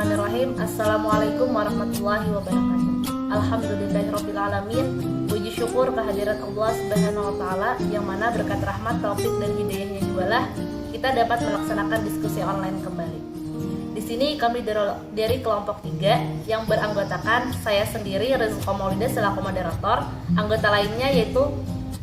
Bismillahirrahmanirrahim. Assalamualaikum warahmatullahi wabarakatuh. Alhamdulillahirrabbilalamin. Puji syukur kehadirat Allah Subhanahu wa Ta'ala, yang mana berkat rahmat, taufik dan hidayahnya jualah kita dapat melaksanakan diskusi online kembali. Di sini kami dari kelompok 3 yang beranggotakan saya sendiri Rizqa Maulida selaku moderator, anggota lainnya yaitu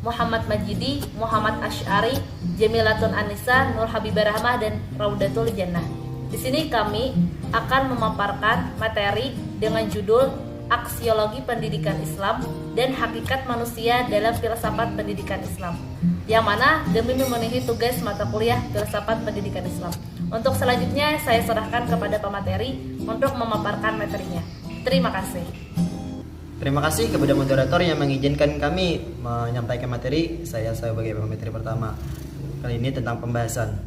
Muhammad Majidi, Muhammad Asy'ari, Jamilatun Anissa, Nur Habibah Rahmah, dan Raudatul Jannah. Di sini kami akan memaparkan materi dengan judul Aksiologi Pendidikan Islam dan Hakikat Manusia dalam Filsafat Pendidikan Islam, yang mana demi memenuhi tugas mata kuliah Filsafat Pendidikan Islam. Untuk selanjutnya saya serahkan kepada pemateri untuk memaparkan materinya. Terima kasih. Terima kasih kepada moderator yang mengizinkan kami menyampaikan materi. Saya sebagai pemateri pertama. Kali ini tentang pembahasan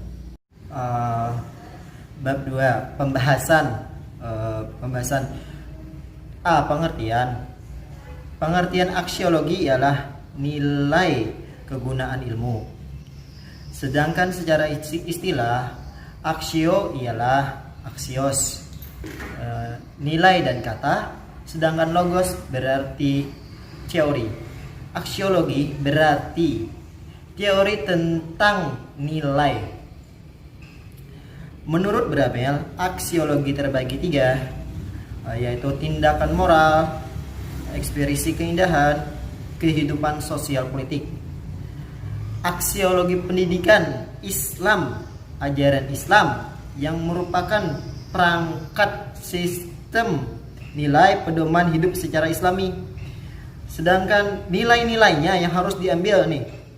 bab 2, pembahasan A. Pengertian aksiologi ialah nilai kegunaan ilmu. Sedangkan secara istilah, aksio ialah aksios, nilai dan kata. Sedangkan logos berarti teori. Aksiologi berarti teori tentang nilai. Menurut Bramel, aksiologi terbagi 3, yaitu tindakan moral, ekspresi keindahan, kehidupan sosial politik. Aksiologi pendidikan Islam, ajaran Islam yang merupakan perangkat sistem nilai pedoman hidup secara Islami. Sedangkan nilai-nilainya yang harus diambil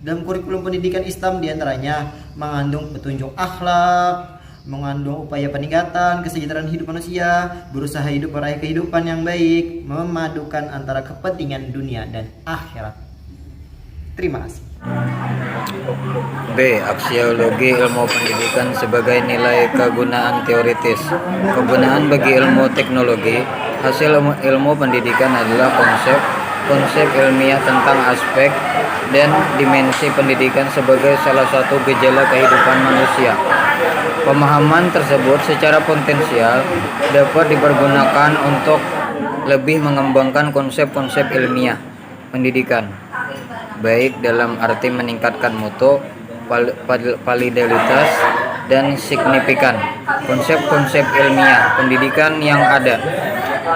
dalam kurikulum pendidikan Islam diantaranya mengandung petunjuk akhlak, mengandung upaya peningkatan kesejahteraan hidup manusia, berusaha hidup meraih kehidupan yang baik, memadukan antara kepentingan dunia dan akhirat. Terima kasih. B. Aksiologi ilmu pendidikan sebagai nilai kegunaan teoritis. Kegunaan bagi ilmu teknologi. Hasil ilmu pendidikan adalah konsep ilmiah tentang aspek dan dimensi pendidikan sebagai salah satu gejala kehidupan manusia. Pemahaman tersebut secara potensial dapat dipergunakan untuk lebih mengembangkan konsep-konsep ilmiah pendidikan, baik dalam arti meningkatkan mutu, validalitas, dan signifikan konsep-konsep ilmiah pendidikan yang ada,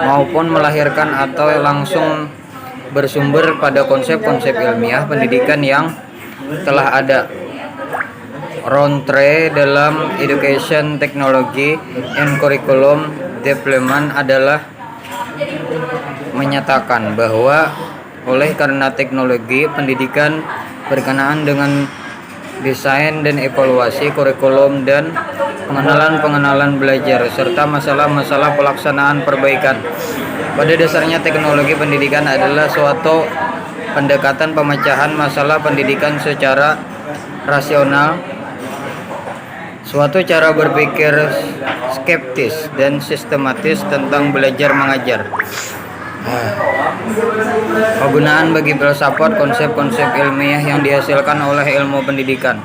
maupun melahirkan atau langsung bersumber pada konsep-konsep ilmiah pendidikan yang telah ada. Rountree dalam Education Technology and Curriculum Development adalah menyatakan bahwa oleh karena teknologi pendidikan berkenaan dengan desain dan evaluasi kurikulum dan pengenalan belajar serta masalah-masalah pelaksanaan perbaikan. Pada dasarnya teknologi pendidikan adalah suatu pendekatan pemecahan masalah pendidikan secara rasional, suatu cara berpikir skeptis dan sistematis tentang belajar mengajar. Penggunaan bagi filsafat konsep-konsep ilmiah yang dihasilkan oleh ilmu pendidikan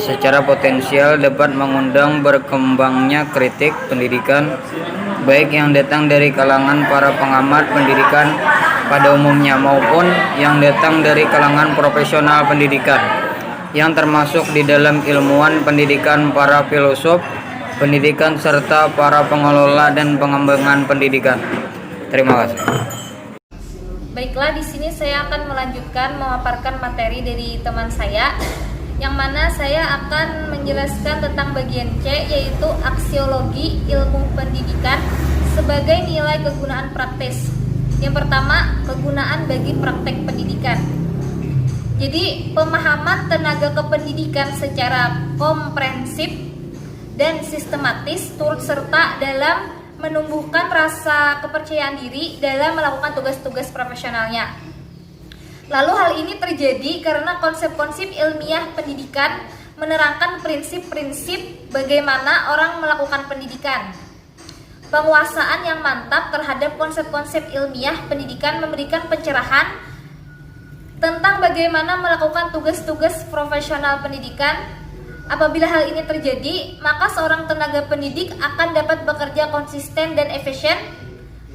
secara potensial dapat mengundang berkembangnya kritik pendidikan, baik yang datang dari kalangan para pengamat pendidikan pada umumnya maupun yang datang dari kalangan profesional pendidikan, yang termasuk di dalam ilmuwan pendidikan, para filosof pendidikan, serta para pengelola dan pengembangan pendidikan. Terima kasih. Baiklah, di sini saya akan melanjutkan memaparkan materi dari teman saya, yang mana saya akan menjelaskan tentang bagian C, yaitu aksiologi ilmu pendidikan sebagai nilai kegunaan praktis. Yang pertama, kegunaan bagi praktek pendidikan. Jadi, pemahaman tenaga kependidikan secara komprehensif dan sistematis turut serta dalam menumbuhkan rasa kepercayaan diri dalam melakukan tugas-tugas profesionalnya. Lalu hal ini terjadi karena konsep-konsep ilmiah pendidikan menerangkan prinsip-prinsip bagaimana orang melakukan pendidikan. Penguasaan yang mantap terhadap konsep-konsep ilmiah pendidikan memberikan pencerahan tentang bagaimana melakukan tugas-tugas profesional pendidikan Apabila hal ini terjadi, maka seorang tenaga pendidik akan dapat bekerja konsisten dan efisien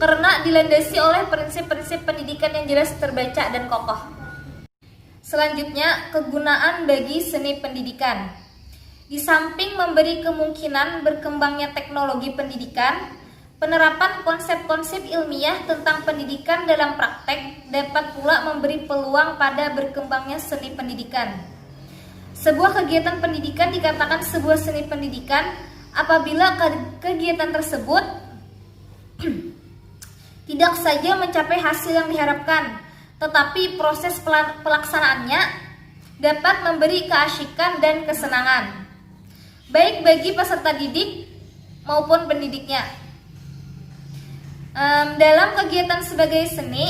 karena dilandasi oleh prinsip-prinsip pendidikan yang jelas, terbaca, dan kokoh. Selanjutnya, kegunaan bagi seni pendidikan. Di samping memberi kemungkinan berkembangnya teknologi pendidikan, penerapan konsep-konsep ilmiah tentang pendidikan dalam praktek dapat pula memberi peluang pada berkembangnya seni pendidikan. Sebuah kegiatan pendidikan dikatakan sebuah seni pendidikan apabila kegiatan tersebut tidak saja mencapai hasil yang diharapkan, tetapi proses pelaksanaannya dapat memberi keasyikan dan kesenangan, baik bagi peserta didik maupun pendidiknya. Dalam kegiatan sebagai seni,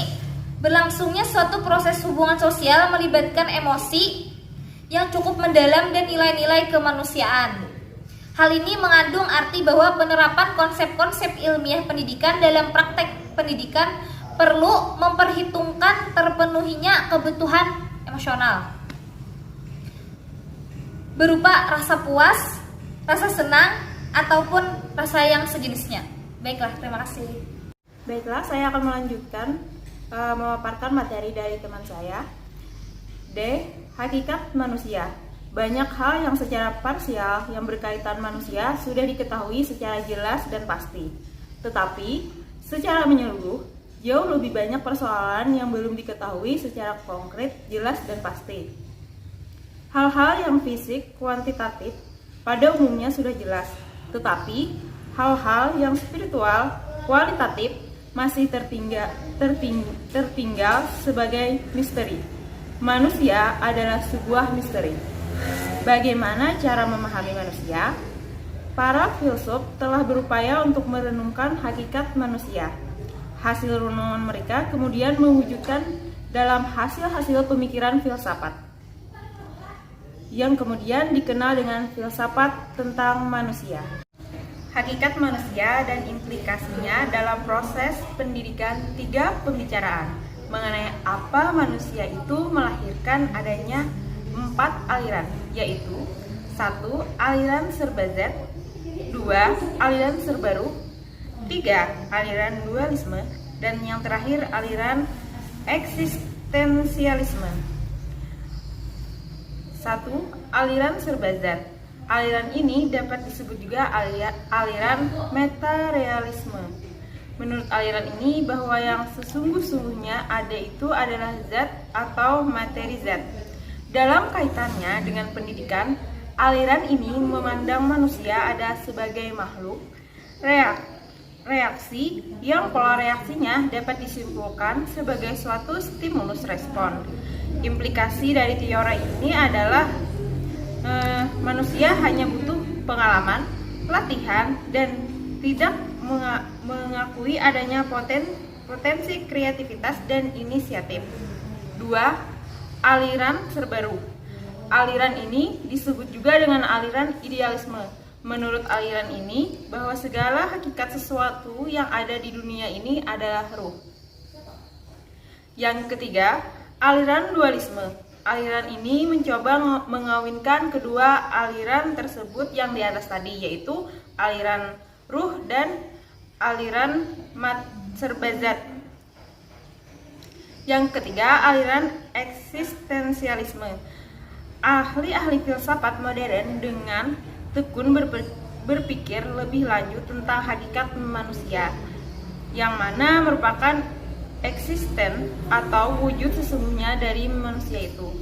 berlangsungnya suatu proses hubungan sosial melibatkan emosi yang cukup mendalam dan nilai-nilai kemanusiaan. Hal ini mengandung arti bahwa penerapan konsep-konsep ilmiah pendidikan dalam praktek pendidikan perlu memperhitungkan terpenuhinya kebutuhan emosional berupa rasa puas, rasa senang, ataupun rasa yang sejenisnya. Baiklah, terima kasih. Baiklah, saya akan melanjutkan memaparkan materi dari teman saya. D. Hakikat manusia. Banyak hal yang secara parsial yang berkaitan manusia sudah diketahui secara jelas dan pasti. Tetapi, secara menyeluruh, jauh lebih banyak persoalan yang belum diketahui secara konkret, jelas, dan pasti. Hal-hal yang fisik, kuantitatif, pada umumnya sudah jelas. Tetapi, hal-hal yang spiritual, kualitatif, masih tertinggal sebagai misteri. Manusia adalah sebuah misteri. Bagaimana cara memahami manusia? Para filsuf telah berupaya untuk merenungkan hakikat manusia. Hasil renungan mereka kemudian mewujudkan dalam hasil-hasil pemikiran filsafat, yang kemudian dikenal dengan filsafat tentang manusia. Hakikat manusia dan implikasinya dalam proses pendidikan 3 pembicaraan mengenai apa manusia itu melahirkan adanya 4 aliran, yaitu 1. Aliran serba zat, 2. Aliran serba ruh, 3. Aliran dualisme, dan yang terakhir aliran eksistensialisme. 1. Aliran serba zat. Aliran ini dapat disebut juga aliran metarealisme. Menurut aliran ini, bahwa yang sesungguh-sungguhnya ada itu adalah zat atau materi zat. Dalam kaitannya dengan pendidikan, aliran ini memandang manusia ada sebagai makhluk reaksi yang pola reaksinya dapat disimpulkan sebagai suatu stimulus respon. Implikasi dari teori ini adalah manusia hanya butuh pengalaman, latihan, dan tidak mengakui adanya potensi kreativitas dan inisiatif. 2. Aliran serba ruh. Aliran ini disebut juga dengan aliran idealisme. Menurut aliran ini, bahwa segala hakikat sesuatu yang ada di dunia ini adalah ruh. Yang ketiga, aliran dualisme. Aliran ini mencoba mengawinkan kedua aliran tersebut yang di atas tadi, yaitu aliran ruh dan aliran serba zat. Yang ketiga, aliran eksistensialisme. Ahli-ahli filsafat modern dengan tekun berpikir lebih lanjut tentang hakikat manusia, yang mana merupakan eksisten atau wujud sesungguhnya dari manusia itu.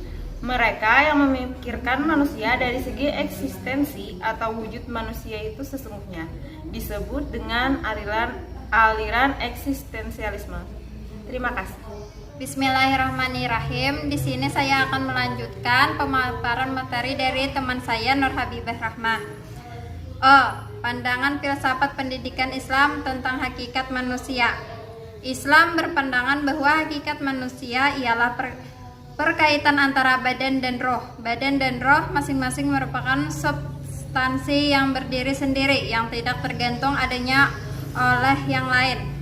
Mereka yang memikirkan manusia dari segi eksistensi atau wujud manusia itu sesungguhnya disebut dengan aliran eksistensialisme. Terima kasih. Bismillahirrahmanirrahim. Di sini saya akan melanjutkan pemaparan materi dari teman saya Nur Habibah Rahmah. Pandangan filsafat pendidikan Islam tentang hakikat manusia. Islam berpandangan bahwa hakikat manusia ialah perkaitan antara badan dan roh. Badan dan roh masing-masing merupakan substansi yang berdiri sendiri, yang tidak tergantung adanya oleh yang lain.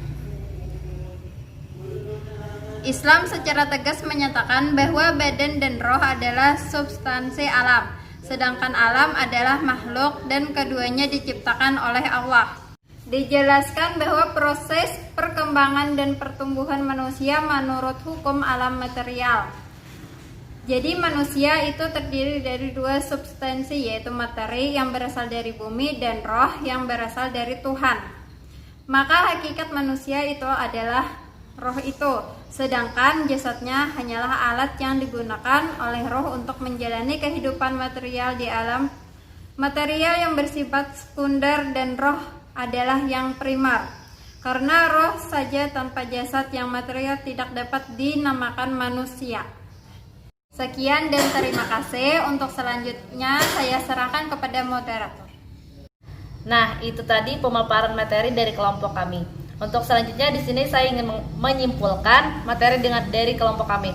Islam secara tegas menyatakan bahwa badan dan roh adalah substansi alam. sedangkan alam adalah makhluk dan keduanya diciptakan oleh Allah. Dijelaskan bahwa proses perkembangan dan pertumbuhan manusia menurut hukum alam material. Jadi manusia itu terdiri dari dua substansi, yaitu materi yang berasal dari bumi dan roh yang berasal dari Tuhan. Maka hakikat manusia itu adalah roh itu, sedangkan jasadnya hanyalah alat yang digunakan oleh roh untuk menjalani kehidupan material di alam material yang bersifat sekunder, dan roh adalah yang primer. Karena roh saja tanpa jasad yang material tidak dapat dinamakan manusia. Sekian dan terima kasih. Untuk selanjutnya saya serahkan kepada moderator. Nah, itu tadi pemaparan materi dari kelompok kami. Untuk selanjutnya di sini saya ingin menyimpulkan materi dari kelompok kami.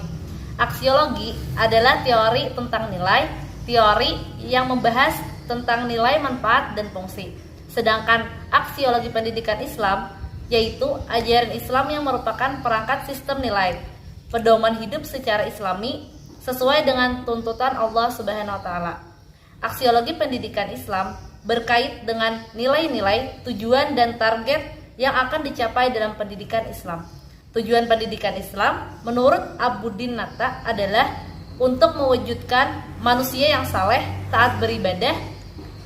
Aksiologi adalah teori tentang nilai, teori yang membahas tentang nilai, manfaat, dan fungsi. Sedangkan aksiologi pendidikan Islam yaitu ajaran Islam yang merupakan perangkat sistem nilai, pedoman hidup secara Islami sesuai dengan tuntutan Allah Subhanahu wa taala. Aksiologi pendidikan Islam berkait dengan nilai-nilai, tujuan dan target yang akan dicapai dalam pendidikan Islam. Tujuan pendidikan Islam menurut Abuddin Nata adalah untuk mewujudkan manusia yang saleh, taat beribadah,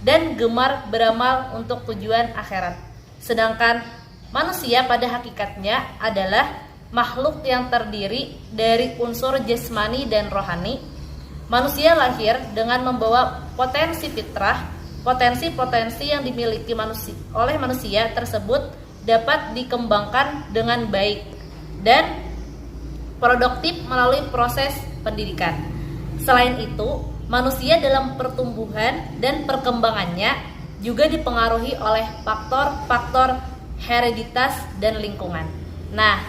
dan gemar beramal untuk tujuan akhirat. Sedangkan manusia pada hakikatnya adalah makhluk yang terdiri dari unsur jasmani dan rohani. Manusia lahir dengan membawa potensi fitrah. Potensi-potensi yang dimiliki oleh manusia tersebut dapat dikembangkan dengan baik dan produktif melalui proses pendidikan. Selain itu, manusia dalam pertumbuhan dan perkembangannya juga dipengaruhi oleh faktor-faktor hereditas dan lingkungan. Nah,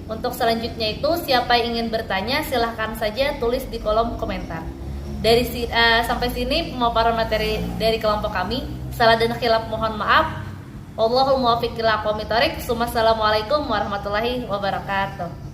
untuk selanjutnya itu siapa yang ingin bertanya silahkan saja tulis di kolom komentar. Sampai sini pemaparan materi dari kelompok kami. Salah dan khilaf mohon maaf. Wallahul muwaffiq ila aqwamit thoriq. Wassalamualaikum warahmatullahi wabarakatuh.